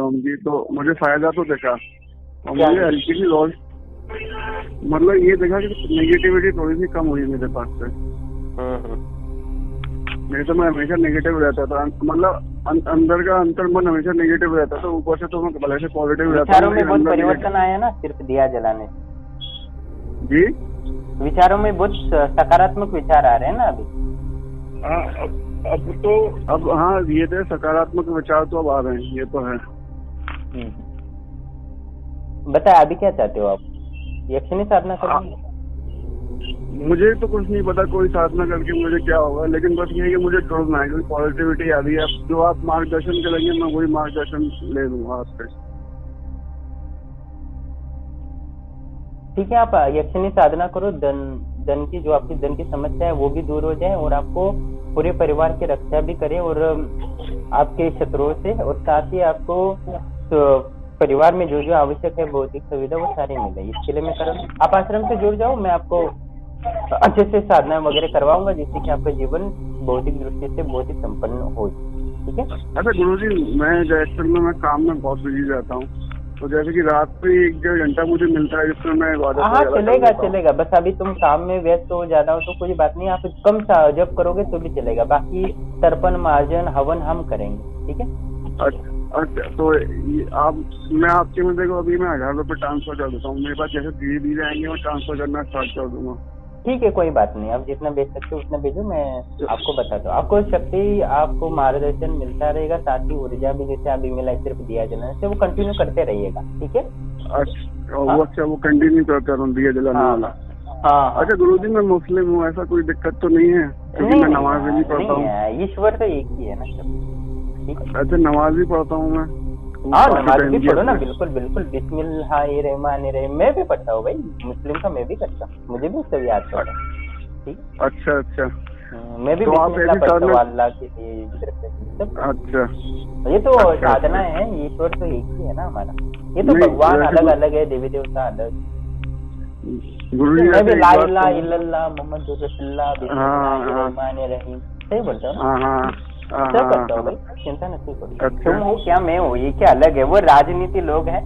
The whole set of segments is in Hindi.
उनकी, तो मुझे फायदा तो देखा और क्या? मुझे हल्की सी रोज मतलब ये देखा कि नेगेटिविटी थोड़ी सी कम हुई मेरे पास से। नहीं तो मैं हमेशा नेगेटिव रहता था, मतलब अंदर का अंतर मन हमेशा नेगेटिव रहता था, ऊपर से तो मैं भले से पॉजिटिव रहता विचारों हूँ, में लेकिन बहुत अंदर परिवर्तन आया ना सिर्फ दिया जलाने से। जी विचारों में बहुत सकारात्मक विचार आ रहे हैं ना अभी। हाँ, अब हाँ ये थे सकारात्मक विचार तो अब आ रहे हैं, ये तो है। बताए अभी क्या चाहते हो आप? यक्षिणी साधना करेंगे? मुझे तो कुछ नहीं पता कोई साधना करके मुझे क्या होगा, लेकिन बस ये है कि मुझे जुड़ना है, क्योंकि पॉजिटिविटी आ रही है। अब जो आप मार्गदर्शन करेंगे मैं वही मार्गदर्शन ले लूंगा आपसे। ठीक है, आप यक्षिणी साधना करो, धन की जो आपकी धन की समस्या है वो भी दूर हो जाए और आपको पूरे परिवार की रक्षा भी करे और आपके शत्रुओं से, और साथ ही आपको परिवार में जो जो आवश्यक है भौतिक सुविधा वो सारी मिले। इसके लिए मैं करूँ, आप आश्रम से जुड़ जाओ, मैं आपको अच्छे से साधना वगैरह करवाऊंगा जिससे कि आपका जीवन भौतिक दृष्टि से बहुत ही संपन्न हो। ठीक है? अच्छा गुरुजी, मैं एक्चुअल में मैं काम में बहुत बिजी रहता हूँ, तो जैसे कि रात पे 1-1.5 घंटा मुझे मिलता है जिसमें मैं हाँ चलेगा, बस अभी तुम काम में व्यस्त हो ज्यादा हो तो कोई बात नहीं, आप कम जब करोगे तो भी चलेगा, बाकी तर्पण मार्जन हवन हम करेंगे। ठीक है? अच्छा तो आप, मैं आपके में देखो अभी मैं 1000 रुपये ट्रांसफर कर देता हूँ, मेरे पास जैसे धीरे धीरे आएंगे मैं ट्रांसफर करना स्टार्ट कर दूंगा। ठीक है, कोई बात नहीं, आप जितना भेज सकते हो उतना भेजो, मैं आपको बताता हूँ। आपको शक्ति, आपको मार्गदर्शन मिलता रहेगा, साथ ही ऊर्जा भी जैसे अभी मिला सिर्फ दिया जलाने से वो कंटिन्यू करते रहिएगा। ठीक है? अच्छा वो कंटिन्यू करता रहूँ दिया जलाने वाला। हाँ। अच्छा गुरुजी, मैं मुस्लिम हूँ, ऐसा कोई दिक्कत तो नहीं है? क्योंकि मैं नमाज भी पढ़ता हूँ। ईश्वर तो एक ही है ना सब। ठीक है? अच्छा नमाज भी पढ़ता हूँ मैं। हाँ नमाज भी पढ़ो ना, बिल्कुल बिस्मिल्लाहिर्रहमानिर्रहीम मैं भी पढ़ता हूँ भाई, मुस्लिम का मैं भी करता हूँ, मुझे भी सब याद पड़ता है। ठीक? अच्छा मैं भी बिस्मिल्लाह पढ़ता हूँ अल्लाह के लिए तरफ से। अच्छा ये तो साधना है, ईश्वर तो एक ही है ना हमारा, ये तो भगवान अलग अलग है, देवी देवता अलग। गुरुजी मैं भी ला इलाहा इल्लल्लाह मुहम्मदुर रसूलुल्लाह बिस्मिल्लाहिर्रहमानिर्रहीम सही बोलता हूँ, सब करता हूँ भाई, चिंता नहीं करो। तुम हो क्या मैं हूँ, ये क्या अलग है? वो राजनीति लोग हैं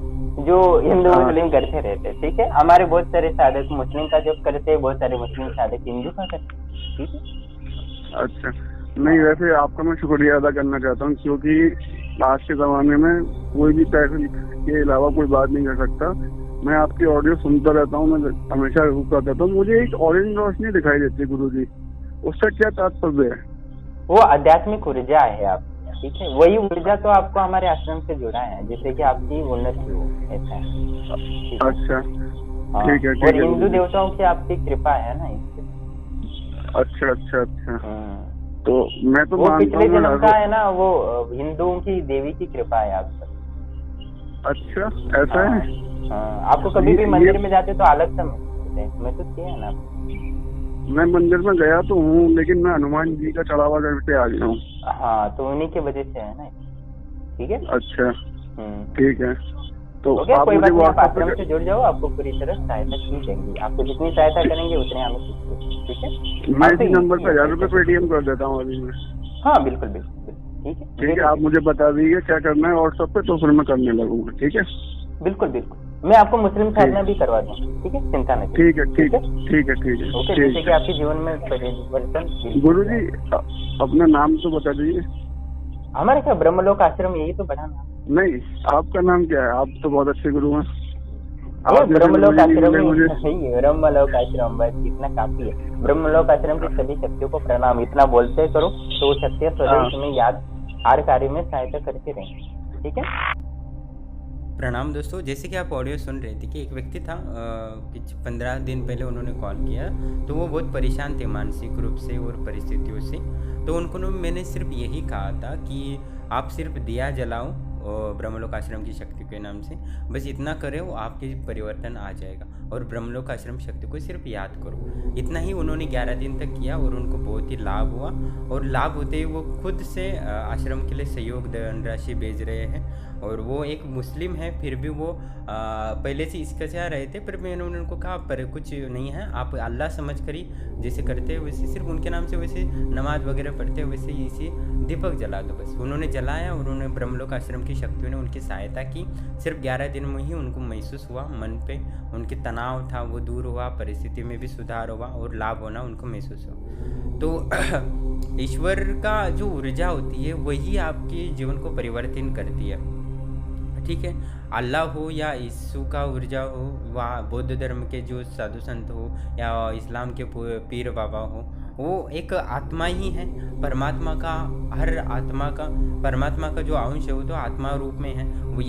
जो हिंदू मुस्लिम करते रहते हैं। ठीक है? हमारे बहुत सारे साधक मुस्लिम का जब करते हैं, बहुत सारे मुस्लिम साधक हिंदू का करते हैं। ठीक है? अच्छा नहीं, वैसे आपका मैं शुक्रिया अदा करना चाहता हूँ, क्योंकि आज के जमाने में कोई भी पैसे के अलावा कोई बात नहीं कर सकता। मैं आपकी ऑडियो सुनता रहता हूँ, मैं हमेशा रुकता रहता हूँ। मुझे एक ऑरेंज रोशनी दिखाई देती है गुरुजी, उसका क्या तात्पर्य है? वो आध्यात्मिक ऊर्जा है आप। ठीक है? वही ऊर्जा तो आपको हमारे आश्रम से जुड़ा है जिससे कि आपकी उन्नति हो, ऐसा है। अच्छा ठीक है। और हिंदू देवताओं की आपकी कृपा है ना इससे। अच्छा तो मैं तो वो पिछले जन्म का है ना, वो हिंदुओं की देवी की कृपा है आप पर। अच्छा ऐसा है? आपको कभी भी मंदिर में जाते तो अलग सा महसूस किया है ना? मैं मंदिर में गया तो हूँ, लेकिन मैं हनुमान जी का चढ़ावा करके आ गया हूँ। हाँ तो उन्हीं की वजह से है ना। ठीक है? अच्छा ठीक है, तो आप कोई बात नहीं, आप आश्रम से जुड़ जाओ, आपको पूरी तरह सहायता की जाएगी, आपको जितनी सहायता करेंगे उतने हमें सीखेंगे। ठीक है? मैं इसी नंबर पर 1000 रुपये पेटीएम कर देता हूँ अभी मैं। हाँ बिल्कुल। ठीक है, आप मुझे बता दीजिए क्या करना है व्हाट्सएप पे, तो फिर मैं करने लगूंगा। ठीक है? बिल्कुल मैं आपको मुस्लिम साधना भी करवा दूंगा। ठीक है? चिंता नहीं। ठीक है ओके, जैसे कि आपके जीवन में परिवर्तन। गुरुजी अपना नाम तो बता दीजिए। हमारे क्या ब्रह्मलोक आश्रम, यही तो बड़ा नाम। नहीं, आपका नाम क्या है? आप तो बहुत अच्छे गुरु हैं। ब्रह्मलोक आश्रम, ब्रह्मलोक आश्रम बस इतना काफी है। ब्रह्मलोक आश्रम की सभी शक्तियों को प्रणाम, इतना बोलते करो तो शक्तियाँ स्वदेश में याद हर कार्य में सहायता करते रहेंगे। ठीक है? प्रणाम दोस्तों, जैसे कि आप ऑडियो सुन रहे थे कि एक व्यक्ति था, कुछ 15 दिन पहले उन्होंने कॉल किया, तो वो बहुत परेशान थे मानसिक रूप से और परिस्थितियों से। तो उनको मैंने सिर्फ यही कहा था कि आप सिर्फ दिया जलाओ और ब्रह्मलोक आश्रम की शक्ति के नाम से, बस इतना करें वो आपके परिवर्तन आ जाएगा। और ब्रह्मलोक आश्रम शक्ति को सिर्फ याद करो, इतना ही उन्होंने 11 दिन तक किया और उनको बहुत ही लाभ हुआ। और लाभ होते ही वो खुद से आश्रम के लिए सहयोग धनराशि भेज रहे हैं। और वो एक मुस्लिम है, फिर भी वो पहले से इसका चाह रहे थे, पर मैंने उनको कहा पर कुछ नहीं है, आप अल्लाह समझ कर ही जैसे करते हैं वैसे सिर्फ उनके नाम से वैसे नमाज वगैरह पढ़ते हैं वैसे इसी दीपक जला दो। बस उन्होंने जलाया और उन्होंने ब्रह्मलोक आश्रम की शक्तियों ने उनकी सहायता की। सिर्फ 11 दिन में ही उनको महसूस हुआ, मन पे उनके तनाव था वो दूर हुआ, परिस्थिति में भी सुधार हुआ और लाभ होना उनको महसूस हुआ। तो ईश्वर का जो ऊर्जा होती है वही आपके जीवन को परिवर्तन करती है, ठीक है। अल्लाह हो या यीशु का ऊर्जा हो, वह बौद्ध धर्म के जो साधु संत हो या इस्लाम के पीर बाबा हो, वो एक आत्मा ही है। परमात्मा का हर आत्मा का परमात्मा का जो अंश है वो तो आत्मा रूप में है। वो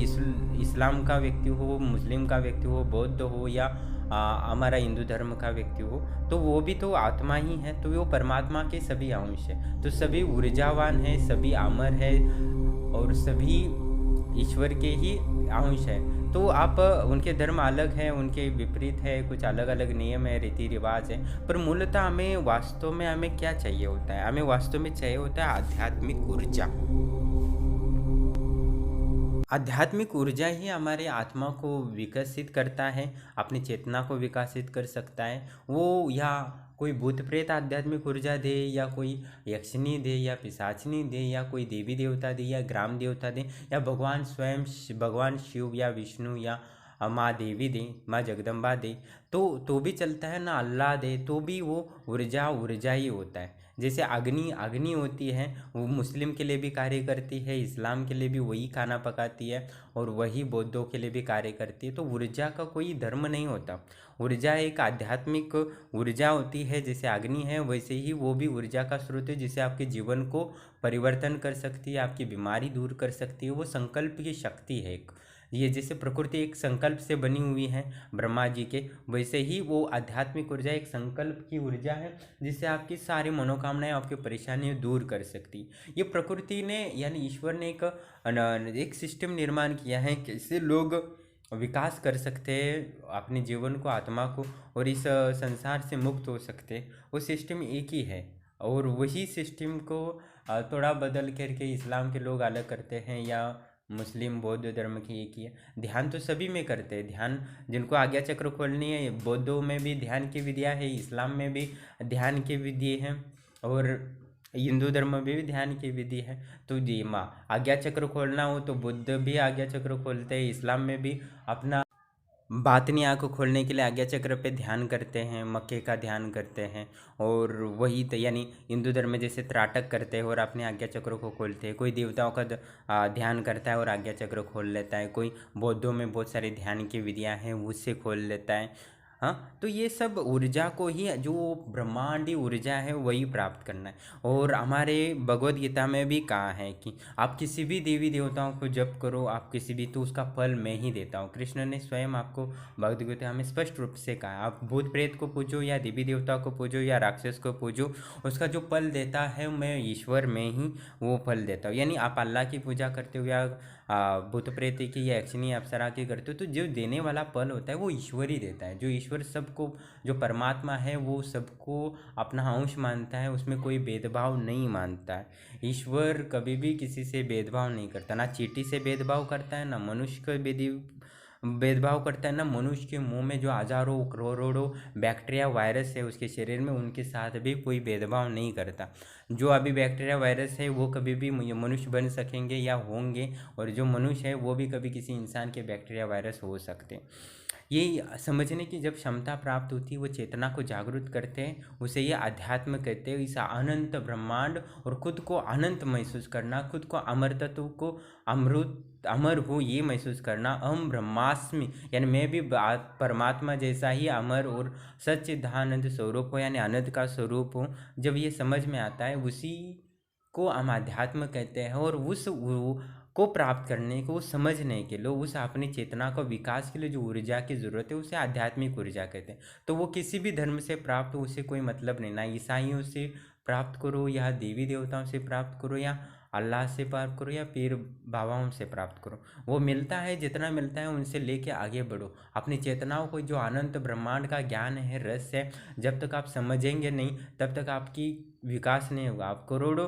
इस्लाम का व्यक्ति हो, मुस्लिम का व्यक्ति हो, बौद्ध हो या हमारा हिंदू धर्म का व्यक्ति हो, तो वो भी तो आत्मा ही है। तो वो परमात्मा के सभी अंश है, तो सभी ऊर्जावान है, सभी अमर है और सभी ईश्वर के ही अंश है। तो आप उनके धर्म अलग है, उनके विपरीत है, कुछ अलग अलग नियम है, रीति रिवाज है, पर मूलतः हमें वास्तव में हमें क्या चाहिए होता है? हमें वास्तव में चाहिए होता है आध्यात्मिक ऊर्जा। आध्यात्मिक ऊर्जा ही हमारे आत्मा को विकसित करता है, अपनी चेतना को विकसित कर सकता है। वो या कोई भूत प्रेत आध्यात्मिक ऊर्जा दे, या कोई यक्षिणी दे, या पिशाचिनी दे, या कोई देवी देवता दे, या ग्राम देवता दे, या भगवान स्वयं भगवान शिव या विष्णु या माँ देवी दे, माँ जगदम्बा दे, तो भी चलता है ना। अल्लाह दे तो भी वो ऊर्जा ही होता है। जैसे अग्नि होती है, वो मुस्लिम के लिए भी कार्य करती है, इस्लाम के लिए भी वही खाना पकाती है और वही बौद्धों के लिए भी कार्य करती है। तो ऊर्जा का कोई धर्म नहीं होता। ऊर्जा एक आध्यात्मिक ऊर्जा होती है। जैसे अग्नि है वैसे ही वो भी ऊर्जा का स्रोत है, जिसे आपके जीवन को परिवर्तन कर सकती है, आपकी बीमारी दूर कर सकती है। वो संकल्प की शक्ति है एक। ये जैसे प्रकृति एक संकल्प से बनी हुई है ब्रह्मा जी के, वैसे ही वो आध्यात्मिक ऊर्जा एक संकल्प की ऊर्जा है, जिससे आपकी सारी मनोकामनाएं, आपकी परेशानियां दूर कर सकती। ये प्रकृति ने यानी ईश्वर ने एक सिस्टम निर्माण किया है कि इससे लोग विकास कर सकते हैं अपने जीवन को, आत्मा को, और इस संसार से मुक्त हो सकते। वो सिस्टम एक ही है और वही सिस्टम को थोड़ा बदल करके इस्लाम के लोग अलग करते हैं या मुस्लिम बौद्ध धर्म की एक ही है। ध्यान तो सभी में करते हैं। ध्यान जिनको आज्ञा चक्र खोलनी है, बौद्धों में भी ध्यान की विधियाँ है, इस्लाम में भी ध्यान की विधि है और हिंदू धर्म में भी ध्यान की विधि है। तो जी माँ आज्ञा चक्र खोलना हो तो बुद्ध भी आज्ञा चक्र खोलते हैं, इस्लाम में भी अपना बातनी आँख खोलने के लिए आज्ञा चक्र पे ध्यान करते हैं, मक्के का ध्यान करते हैं। और वही तो यानी हिंदू धर्म में जैसे त्राटक करते हैं और अपने आज्ञा चक्र को खोलते हैं। कोई देवताओं का ध्यान करता है और आज्ञा चक्र खोल लेता है। कोई बौद्धों में बहुत सारी ध्यान की विधियाँ हैं, उससे खोल लेता है। हाँ, तो ये सब ऊर्जा को ही, जो ब्रह्मांडी ऊर्जा है वही प्राप्त करना है। और हमारे भगवद गीता में भी कहा है कि आप किसी भी देवी देवताओं को जप करो, आप किसी भी, तो उसका फल मैं ही देता हूँ। कृष्ण ने स्वयं आपको भगवद गीता में स्पष्ट रूप से कहा, आप भूत प्रेत को पूजो या देवी देवता को पूजो या राक्षस को पूजो, उसका जो फल देता है मैं ईश्वर में ही वो फल देता हूँ। यानी आप अल्लाह की पूजा करते हो या भूत प्रेत की या यक्षिणी अप्सरा की करते हो, तो जो देने वाला फल होता है वो ईश्वर ही देता है। जो ईश्वर सबको, जो परमात्मा है वो सबको अपना अंश मानता है, उसमें कोई भेदभाव नहीं मानता है। ईश्वर कभी भी किसी से भेदभाव नहीं करता, ना चींटी से भेदभाव करता है, ना मनुष्य का भेदभाव करता है, ना मनुष्य के मुंह में जो हजारों करोड़ों बैक्टीरिया वायरस है उसके शरीर में, उनके साथ भी कोई भेदभाव नहीं करता। जो अभी बैक्टीरिया वायरस है वो कभी भी मनुष्य बन सकेंगे या होंगे, और जो मनुष्य है वो भी कभी किसी इंसान के बैक्टीरिया वायरस हो सकते हैं। ये समझने की जब क्षमता प्राप्त होती है, वो चेतना को जागरूक करते हैं, उसे ये अध्यात्म कहते हैं। इस अनंत ब्रह्मांड और खुद को अनंत महसूस करना, खुद को अमर तत्व को अमर हो ये महसूस करना। अहम ब्रह्मास्मि यानी मैं भी परमात्मा जैसा ही अमर और सच्चिदानंद स्वरूप हो, यानी आनंद का स्वरूप हो। जब ये समझ में आता है, उसी को हम अध्यात्म कहते हैं। और उस को प्राप्त करने को, समझने के लिए, उस अपनी चेतना को विकास के लिए जो ऊर्जा की ज़रूरत है उसे आध्यात्मिक ऊर्जा कहते हैं। तो वो किसी भी धर्म से प्राप्त हो उसे कोई मतलब नहीं, ना ईसाइयों से प्राप्त करो या देवी देवताओं से प्राप्त करो या अल्लाह से प्राप्त करो या पीर बाबाओं से प्राप्त करो। वो मिलता है, जितना मिलता है उनसे लेके आगे बढ़ो। अपनी चेतनाओं को, जो अनंत ब्रह्मांड का ज्ञान है, रस है, जब तक आप समझेंगे नहीं तब तक आपकी विकास नहीं होगा। आप करोड़ों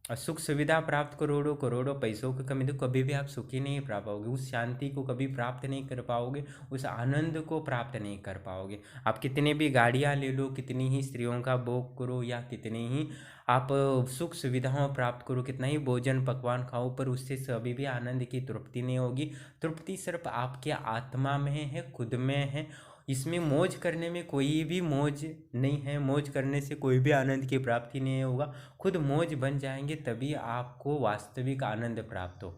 सुख सुविधा प्राप्त करोड़ों करोड़ों पैसों की कमी, तो कभी भी आप सुखी नहीं पा पाओगे, उस शांति को कभी प्राप्त नहीं कर पाओगे, उस आनंद को प्राप्त नहीं कर पाओगे। आप कितने भी गाड़ियाँ ले लो, कितनी ही स्त्रियों का भोग करो, या कितनी ही आप सुख सुविधाओं प्राप्त करो, कितना ही भोजन पकवान खाओ, पर उससे कभी भी आनंद की तृप्ति नहीं होगी। तृप्ति सिर्फ आपके आत्मा में है, खुद में है। इसमें मौज करने में कोई भी मौज नहीं है, मौज करने से कोई भी आनंद की प्राप्ति नहीं होगा। खुद मौज बन जाएंगे तभी आपको वास्तविक आनंद प्राप्त हो।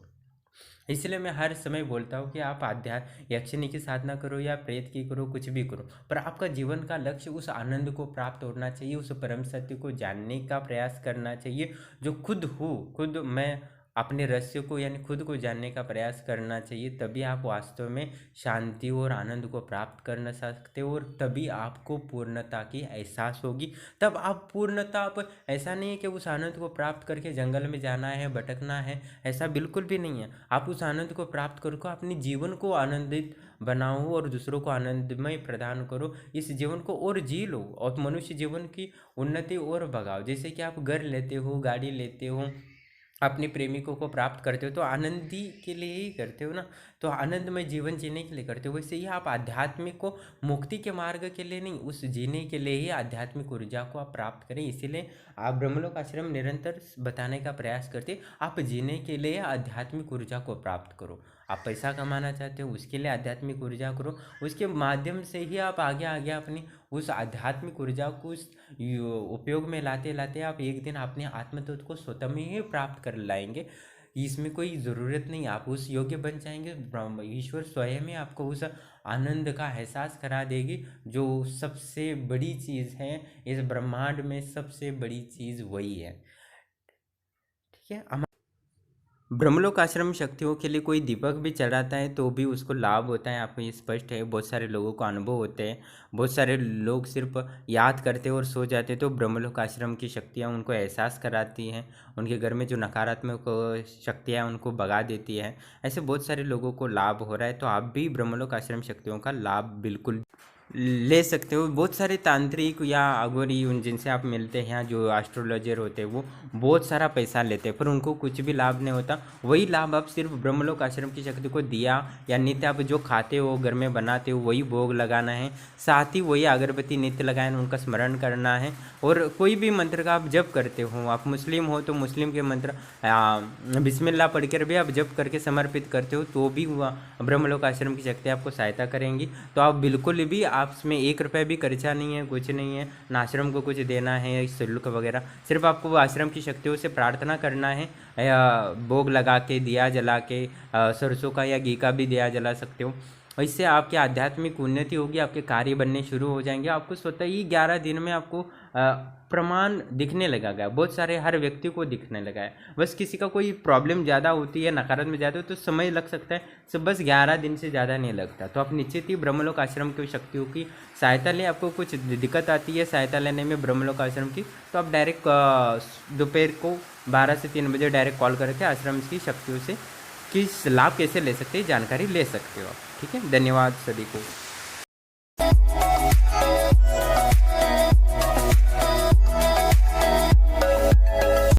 इसलिए मैं हर समय बोलता हूँ कि आप आध्यात्म यक्षिणी की साधना करो या प्रेत की करो, कुछ भी करो, पर आपका जीवन का लक्ष्य उस आनंद को प्राप्त होना चाहिए, उस परम सत्य को जानने का प्रयास करना चाहिए जो खुद हो, खुद मैं अपने रहस्य को यानी खुद को जानने का प्रयास करना चाहिए। तभी आप वास्तव में शांति और आनंद को प्राप्त कर सकते हो, और तभी आपको पूर्णता की एहसास होगी। तब आप पूर्णता, आप ऐसा नहीं है कि उस आनंद को प्राप्त करके जंगल में जाना है, भटकना है, ऐसा बिल्कुल भी नहीं है। आप उस आनंद को प्राप्त करके अपने जीवन को आनंदित बनाओ और दूसरों को आनंदमय प्रदान करो। इस जीवन को और जी लो और मनुष्य जीवन की उन्नति और भगाओ। जैसे कि आप घर लेते हो, गाड़ी लेते हो, अपने प्रेमिकों को प्राप्त करते हो तो आनंदी के लिए ही करते हो ना, तो आनंदमय जीवन जीने के लिए करते हो। वैसे ही आप आध्यात्मिक को मुक्ति के मार्ग के लिए नहीं, उस जीने के लिए ही आध्यात्मिक ऊर्जा को आप प्राप्त करें। इसीलिए आप ब्रह्मलोक आश्रम निरंतर बताने का प्रयास करते, आप जीने के लिए आध्यात्मिक ऊर्जा को प्राप्त करो। आप पैसा कमाना चाहते हो, उसके लिए आध्यात्मिक ऊर्जा करो, उसके माध्यम से ही आप आगे आगे अपनी उस आध्यात्मिक ऊर्जा को उपयोग में लाते लाते आप एक दिन अपने आत्मतत्व को स्वतः में ही प्राप्त कर लाएंगे। इसमें कोई ज़रूरत नहीं, आप उस योग्य बन जाएंगे। ईश्वर स्वयं ही आपको उस आनंद का एहसास करा देगी, जो सबसे बड़ी चीज़ है इस ब्रह्मांड में, सबसे बड़ी चीज़ वही है। ठीक है। ब्रह्मलोक आश्रम शक्तियों के लिए कोई दीपक भी चढ़ाता है तो भी उसको लाभ होता है, आपको ये स्पष्ट है। बहुत सारे लोगों को अनुभव होते हैं, बहुत सारे लोग सिर्फ याद करते और सो जाते, तो ब्रह्मलोक आश्रम की शक्तियाँ उनको एहसास कराती हैं, उनके घर में जो नकारात्मक शक्तियाँ उनको भगा देती है। ऐसे बहुत सारे लोगों को लाभ हो रहा है, तो आप भी ब्रह्मलोक आश्रम शक्तियों का लाभ बिल्कुल ले सकते हो। बहुत सारे तांत्रिक या अघोरी उन जिनसे आप मिलते हैं, जो एस्ट्रोलॉजर होते हैं, वो बहुत सारा पैसा लेते हैं पर उनको कुछ भी लाभ नहीं होता। वही लाभ आप सिर्फ ब्रह्मलोक आश्रम की शक्ति को दिया या नित्य आप जो खाते हो, घर में बनाते हो, वही भोग लगाना है, साथ ही वही अगरबत्ती नित्य लगाना, उनका स्मरण करना है। और कोई भी मंत्र का आप जप करते हो, आप मुस्लिम हो तो मुस्लिम के मंत्र बिस्मिल्लाह पढ़कर भी आप जप करके समर्पित करते हो, तो भी ब्रह्मलोक आश्रम की शक्ति आपको सहायता करेंगी। तो आप बिल्कुल भी आपमें 1 रुपये भी खर्चा नहीं है, कुछ नहीं है, ना आश्रम को कुछ देना है शुल्क वगैरह, सिर्फ आपको वो आश्रम की शक्तियों से प्रार्थना करना है। भोग लगा के, दिया जला के, सरसों का या घी का भी दिया जला सकते हो। इससे आपकी आध्यात्मिक उन्नति होगी, आपके कार्य बनने शुरू हो जाएंगे। आपको स्वतः ही 11 दिन में आपको प्रमाण दिखने लगा है, बहुत सारे हर व्यक्ति को दिखने लगा है। बस किसी का कोई प्रॉब्लम ज़्यादा होती है, नकारात्मक ज़्यादा हो तो समय लग सकता है, सब बस 11 दिन से ज़्यादा नहीं लगता। तो आप निश्चित ही ब्रह्मलोक आश्रम की शक्तियों की सहायता लें। आपको कुछ दिक्कत आती है सहायता लेने में ब्रह्मलोक आश्रम की, तो आप डायरेक्ट दोपहर को 12 से 3 बजे डायरेक्ट कॉल करके आश्रम की शक्तियों से किस लाभ कैसे ले सकते हैं जानकारी ले सकते हो आप। ठीक है, धन्यवाद सभी को।